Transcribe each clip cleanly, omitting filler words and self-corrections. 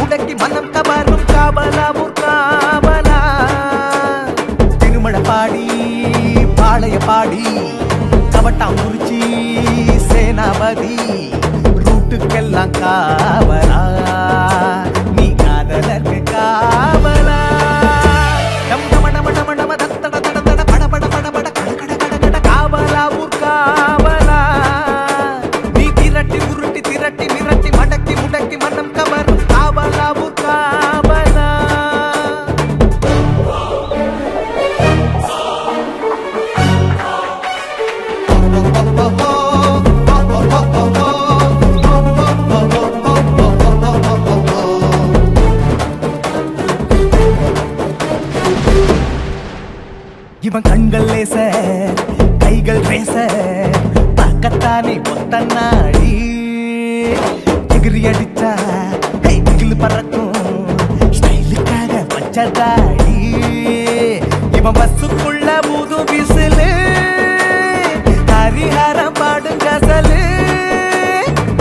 முடக்கி மனம் கவரும் காவலா காவலா திருமண பாடி பாளைய பாடி கவட்டாங்குறிச்சி சேனாபதி ரூட்டுக்கெல்லாம் காவலா நீ காதலர்க்கு காவலா டம் டம டம டம டம தத்தட தட தட பட பட பட பட கட கட கட கட காவலா காவலா நீ திரட்டி உருட்டி திரட்டி மிரட்டி மடக்கி முடக்கி மனம் கவரும் காவலா காவலா இவன் கண்கள் லேச கைகள் ரேச பக்கத்தானே ஒத்த நாடி எகிரி அடிச்சா கைகள் பறக்கும் ஸ்டைலுக்காக வச்சதாடி இவன் பஸ்ஸுக்குள்ள ஊது விசிலு ஹரிஹரம் பாடும் கசலு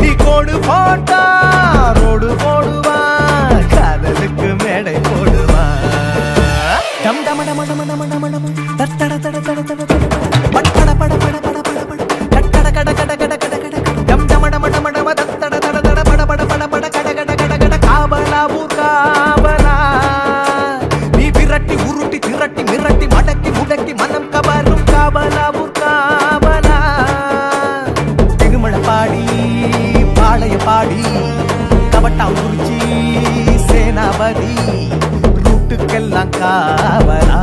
நீ கோடு போட்டா ரோடு போடுவா காதலுக்கு மேடை போடுவா டம் டம டம டம டம டம டம தட தட தட தட தட பட பட பட பட பட பட பட கட கட கட கட கட கட டம் டம டம டம டம தட தட தட பட பட பட பட கட கட கட கட காவலா காவலா நீ விரட்டி உருட்டி திரட்டி மிரட்டி மடக்கி முடக்கி மனம் கவரும் காவலா காவலா திருமண பாடி பாளைய பாடி கவட்டாங்குறிச்சி சேனாபதி ரூட்டுக்கெல்லாம் காவலா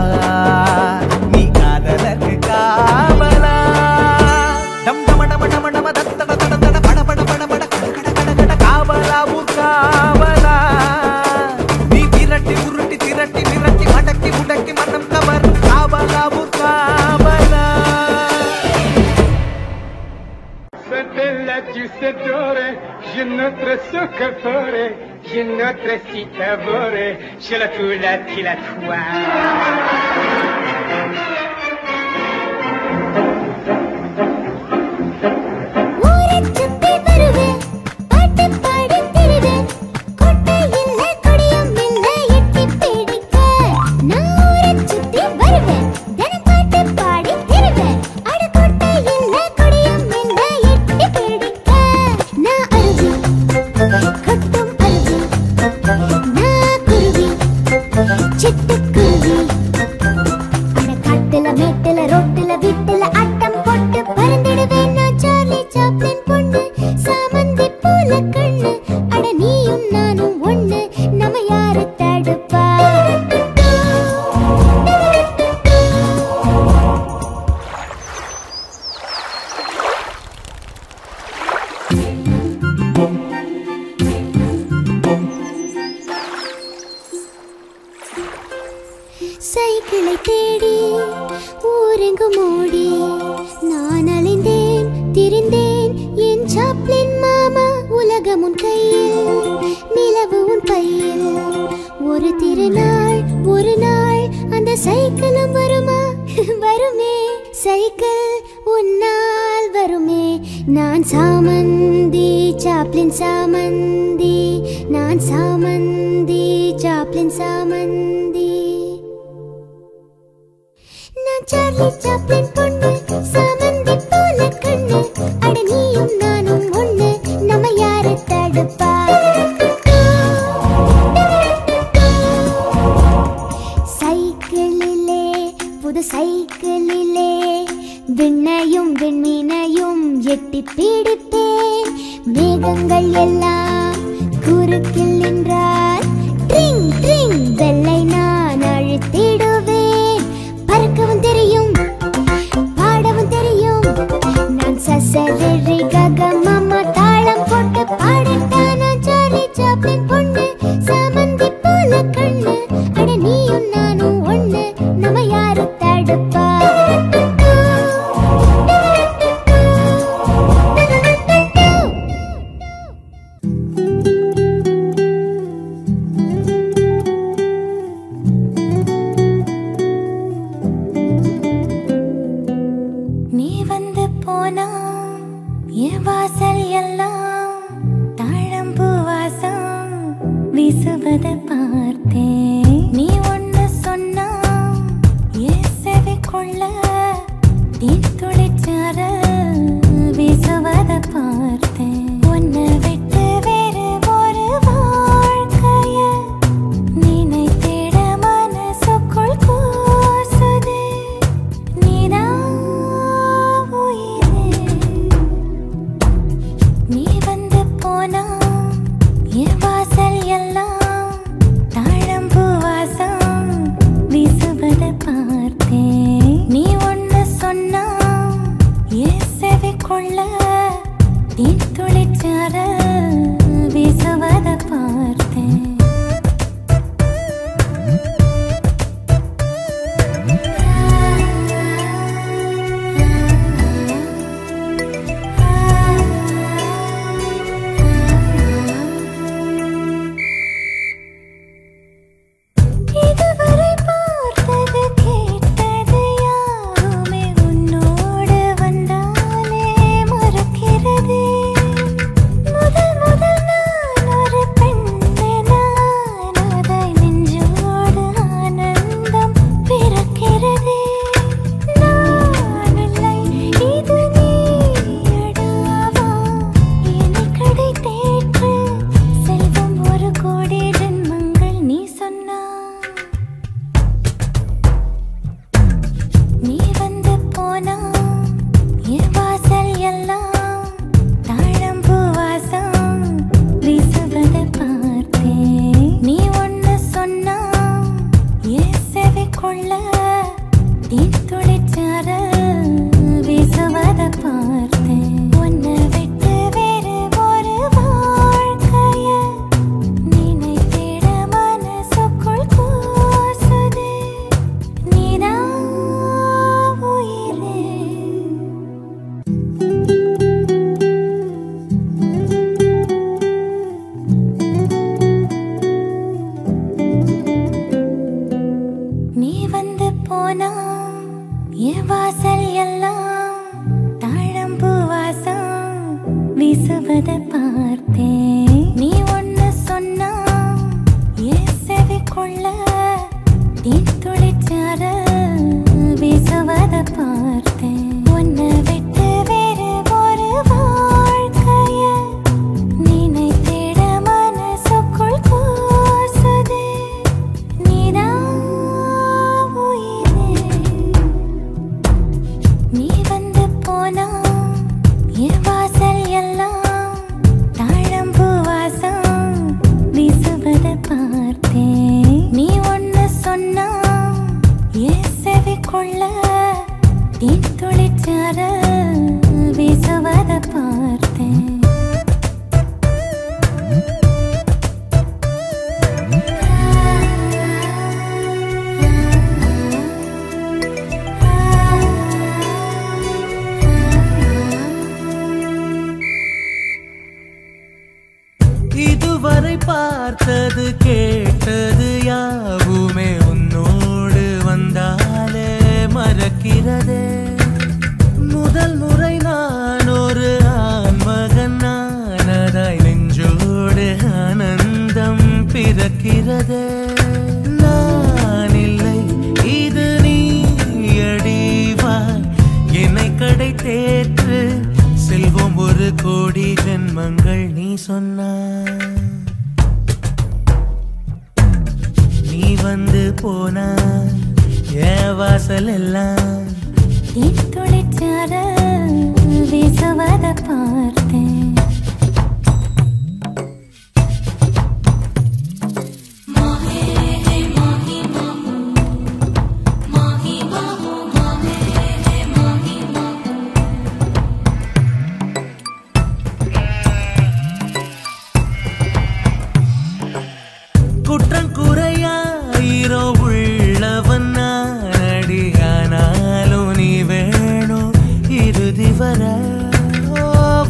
நீ காதலர்க்கு காவலா டம் டம டம டம டம தத்தட தட தட பட பட பட பட கட கட கட கட காவலா காவலா நீ திரட்டி உருட்டி திரட்டி மிரட்டி மடக்கி முடக்கி மனம் கவரும் காவலா காவலா C'était là tu sais doré, je notre soccer forêt, je notre site avoré, je la coula qui la toi. சைக்கிளை தேடி ஊரெங்கும் ஓடி நான் அலைந்தேன் திரிந்தேன் என் சாப்ளின் மாமா உலகம் உன் கையில் நிலவு உன் கையில் ஒரு திருநாள் ஒரு நாள் அந்த சைக்கிளும் வருமா வருமே சைக்கிள் உன்னால் வருமே நான் சாமந்தி சாப்ளின் சாமந்தி நான் சாமந்தி சாப்ளின் சாமந்தி நான் சார்லி சாப்ளின் பொண்ணு சாமந்தி போல கண்ணு அட நீயும் நானும் ஒண்ணு நம்ம யாரு தடுப்பா சைக்கிளிலே புது சைக்கிளிலே விண்ணையும் விண்மீனையும் எட்டி பிடிப்பேன் மேகங்கள் எல்லாம் குறுக்கில் நின்றால் ட்ரிங் ட்ரிங் வெள்ளை நான் அழுத்திடுவேன் பறக்கவும் தெரியும் பாடவும் தெரியும் வீசுவத பார்த்தேன். நீ ஒன்னு சொன்னா என் செவிக்குள்ள தேன் துளிச்சார வீசுவத பார்த்தேன். உன்னை விட்டு வேறு ஒரு வாழ்க்கைய நினைத்திட மனசுக்குள் கூசுதே. நீதான் உயிரே. நீ வந்து போனா என் வாசல் எல்லாம் தாழம்பூ வாசம் வீசுவத பார்த்தேன். நீ ஒன்னு சொன்னா என் செவிக்குள்ள தேன் துளிச்சார வீசுவத பார்த்தேன். இதுவரை பார்த்தது கேட்டது யாவுமே உன்னோடு வந்தாலே மறக்கிறதே. முதல் முதல் நான் ஒரு பெண்ணெனானதாய் நெஞ்சோடு ஆனந்தம் பிறக்கிறதே. நான் இல்லை இது நீயடாவா என்னை கடை தேற்று செல்வம் ஒரு கோடி ஜென்மங்கள் நீ சொன்னா. நீ வந்து போனா என் வாசல் எல்லாம் தாழம்பூ வாசம் வீசுவத பார்த்தேன். நீ ஒன்னு சொன்னா என் செவிக்குள்ள தேன் துளிச்சார வீசுவத பார்த்தேன். உன்னை விட்டு வேறு ஒரு வாழ்க்கைய நினைத்திட மனசுக்குள் கூசுதே. நீதான் உயிரே. நீ வந்து போனா என் வாசல் எல்லாம் தாழம்பூ வாசம் வீசுவத பார்த்தேன். நீ ஒன்னு சொன்னா என் செவிக்குள்ள தேன் துளிச்சார வீசுவத பார்த்தேன். உன்னை விட்டு வேறு ஒரு வாழ்க்கைய நினைத்திட மனசுக்குள் கூசுதே. நீதான் உயிரே. நீ வந்து போனா என் வாசல் எல்லாம் தாழம்பூ வாசம் வீசுவத பார்த்தேன். நீ ஒன்னு சொன்னா என் செவிக்குள்ள தேன் துளிச்சார வீசுவத பார்த்தேன். இதுவரை பார்த்தது கேட்டது யாவுமே உன்னோடு வந்தாலே மறக்கிறதே. முதல் முறை நான் ஒரு ஆண்மகன் நானதாய் நெஞ்சோடு ஆனந்தம் பிறக்கிறதே. நான் இல்லை இது நீயடிவாய் என்னை கடை தேற்று செல்வம் ஒரு கோடி ஜென்மங்கள் நீ சொன்னா. நீ வந்து போனா என் வாசல் எல்லாம் தேன் துளிச்சார வீசுவத பார்த்தேன். குற்றம் குறையாயிரம் உள்ளவன் நானடி. ஆனாலும் நீ வேணும் இறுதி வர.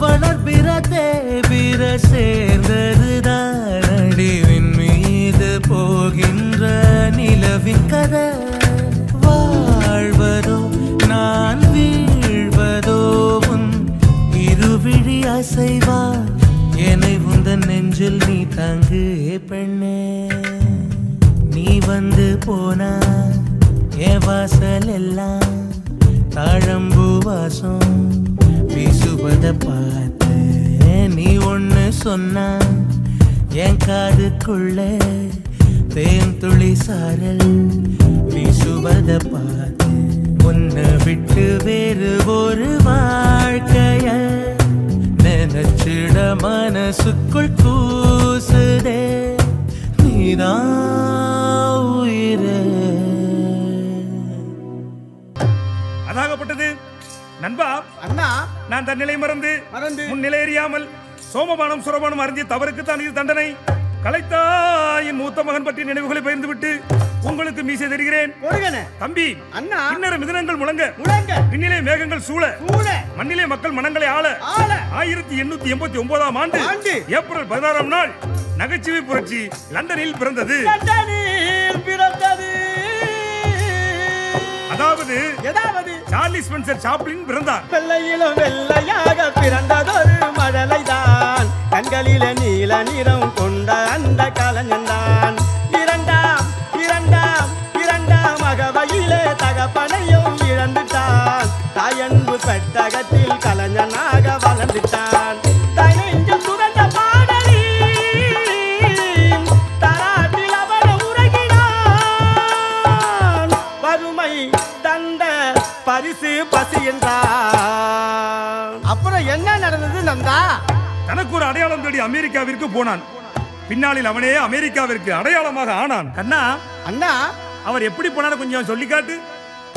வளர்பிறதே பிற சேர்ந்ததுதான் அடிவின் மீது போகின்ற நிலவின் கதை. வாழ்வதோ நான் வீழ்வதோ உன் இருவிழி அசைவா என்னை உந்த நெஞ்சில் நீ தங்கு பெண்ணே நீ வந்து போனா என் வாசல் எல்லாம் தாழம்பூ வாசம் வீசுவத பார்த்து நீ ஒண்ணு சொன்னா என் காதுக்குள்ள தேன் துளி சாரல் வீசுவத பார்த்து உன்னை விட்டு வேறு ஒரு வாழ்க்கைய நினைச்சிட மனசுக்குள் கூசுதே நீதான் உயிரே. அதாகப்பட்டது நண்பா அண்ணா நான் தன்னிலை மறந்து முன்னிலை அறியாமல் சோமபானம் சுரபானம் அறிஞ்சு தவறுக்கு தான் இது தண்டனை. கலைத்தாயின் மூத்த மகன் பற்றி நினைவுகளை பகிர்ந்து விட்டு உங்களுக்கு மீசை தருகிறேன் தம்பி. அண்ணா கிண்ணற மிதனங்கள் முழங்க விண்ணிலே மேகங்கள் சூழ மண்ணிலே மக்கள் மனங்களை ஆள 1889ஆம் ஆண்டு ஏப்ரல் 16ஆம் நாள் நகைச்சுவை புரட்சி லண்டனில் பிறந்தது. அதாவது சார்லி ஸ்பென்சர் சாப்ளின் பிறந்தார். வெள்ளையிலும் வெள்ளையாக பிறந்ததொரு மழலைதான் கண்களில நீல நிறம் கொண்ட அந்த கலைஞன்தான் இரண்டாம் இரண்டாம் இரண்டாம் அகவையிலே தகப்பனையும் இழந்துட்டான் தாயன்பு பெட்டகத்தில் கலைஞனாக வளர்ந்துட்டான் தனெஞ்சு சுரந்த பாடலி தராட்டில் அவன உறகினான் வறுமை தந்த பரிசு பசி என்றான். அப்புறம் என்ன நடந்தது நந்தா? தனக்கு ஒரு அடையாளம் தேடி அமெரிக்காவிற்கு போனான். பின்னாளில் அவனே அமெரிக்காவிற்கு அடையாளமாக ஆனான். கண்ணா அண்ணா அவர் எப்படி போனார் கொஞ்சம் சொல்லி காட்டு.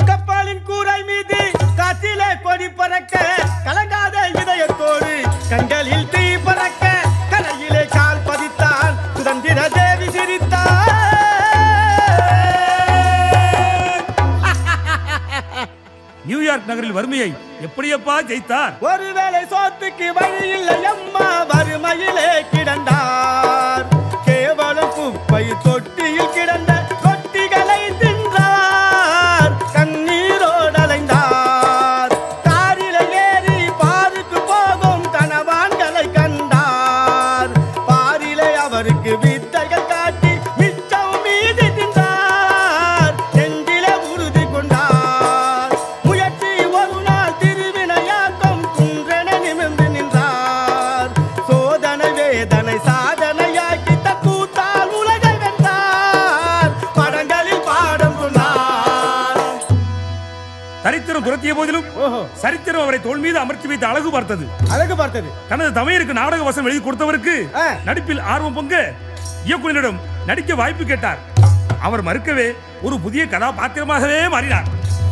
கப்பலின் கூரை மீது காற்றிலே கொடி பறக்க கலங்காத இதயத்தோடு கண்களில் தீ பறக்க கரையிலே கால் பதித்தான் சுதந்திர தேவி சிரித்தார். நியூயார்க் நகரில் வறுமையை எப்படியப்பா ஜெயித்தார்? ஒருவேளை சோத்துக்கு வழி இல்லை அம்மா வறுமையிலே கிடந்தார் கேவலம் குப்பை தொட்டியில் கிடந்த கொட்டிகளை தின்றார் கண்ணீரோடு அலைந்தார் காரில் ஏறி பாருக்கு போகும் கணவான்களை கண்டார் பாரிலே அவருக்கு வித்தைகள் காட்டி மிச்சம் மீதி தின்றார் நெஞ்சிலே உறுதி கொண்டார் முயற்சி ஒரு நாள் திருவினையாக்கம் குன்றென நிமிர்ந்து நின்றார் சோதனை வேதனை சாதனையாக்கி தக்கூத்தால் உலகை வென்றார் படங்களில் பாடம் சொன்னார். சரித்திரம் துரத்திய போதிலும் சரித்திரம் அவரை தோல் மீது அமர்த்தி வைத்து அழகு பார்த்தது. தனது தமையருக்கு நாடக வசனம் எழுதி கொடுத்தவருக்கு நடிப்பில் ஆர்வம் பொங்க இயக்குனரிடம் நடிக்க வாய்ப்பு கேட்டார். அவர் மறுக்கவே ஒரு புதிய கதாபாத்திரமாகவே மாறினார்.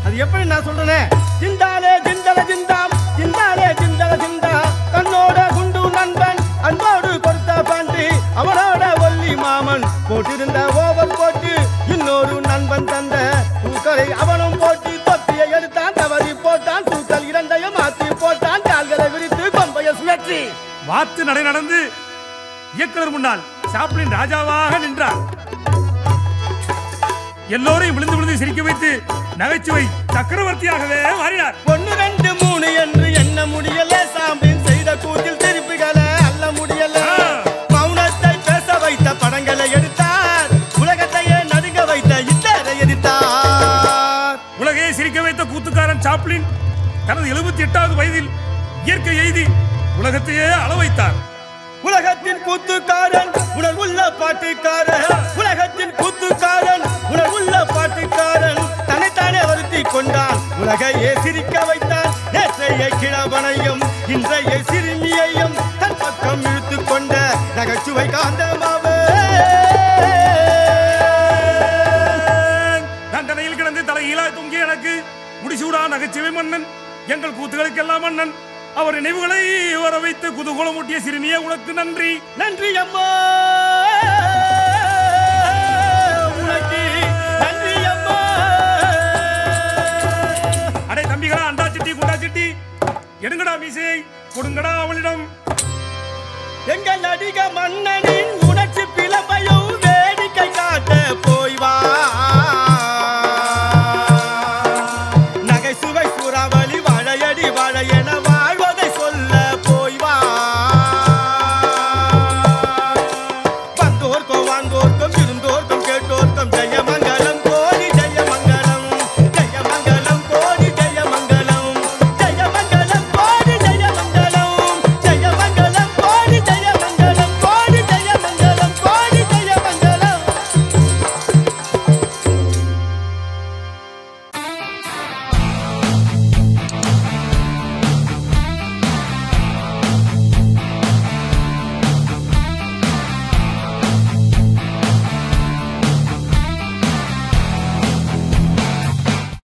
அது எப்படி நான் சொல்றேன்? ஜிந்தாலே ஜிந்தல ஜிந்தாம் ஜிந்தாலே ஜிந்தல ஜிந்தா தன்னோட குண்டு நண்பன் அன்போடு கொடுத்த பாண்டி அவனோட ஒல்லி மாமன் போட்டிருந்த ஓவர் போட்டு இன்னொரு நண்பன் தந்த தூக்கலை அவனும் போட்டு தொப்பியை எடுத்தான் தவறி போட்டான் தூக்கல் இரண்டையும் மாற்றி போட்டான் கால்களை விரித்து கொம்பைய சுழற்றி வாத்து நடை நடந்து இயக்குனர் முன்னால் சாப்ளின் ராஜாவாக நின்றார். எல்லோரையும் விழுந்து விழுந்து சிரிக்க வைத்து நகைச்சுவை சக்கரவர்த்தியாகவே மாறினார். 1 2 3 என்று எண்ண முடியல சாம்பின் செய்த கூத்தில் திருப்பிகளை அல்ல முடியல மௌனத்தை பேச வைத்த படங்களை எடுத்தார் உலகத்தையே நடுங்க வைத்த இத்தரை எதிர்த்தார். உலகையே சிரிக்க வைத்த கூத்துக்காரன் சாப்ளின் தனது 78வது வயதில் இயற்கை எய்தி உலகத்தையே அள வைத்தார். உலகத்தின் கூத்துக்காரன் உணர்வுள்ள பாட்டுக்காரன் உலகத்தின் கூத்துக்காரன் உணர்வுள்ள பாட்டுக்காரன் தன்னைத்தானே வருத்தி கொண்டான் உலகையே சிரிக்க வைத்தான் நேற்றைய கிழவனையும் இன்றைய சிறுமியையும் தன் பக்கம் இழுத்து கொண்ட நகைச்சுவை காந்தமாவே தண்டனையில் கிடந்து தலையிலா தொங்கிய எனக்கு முடிசூடா நகைச்சுவை மன்னன் எங்கள் கூத்துகளுக்கெல்லாம் மன்னன் அவர் நினைவுகளை வர வைத்து குதூகலம் ஊட்டிய சிறுமியே உனக்கு நன்றி. நன்றி அம்மா உனக்கு நன்றி அம்மா. அடே தம்பிகளா அண்டா சிட்டி குண்டா சிட்டி எடுங்கடா மீசை கொடுங்கடா அவளிடம். எங்கள் நடிக மன்னனி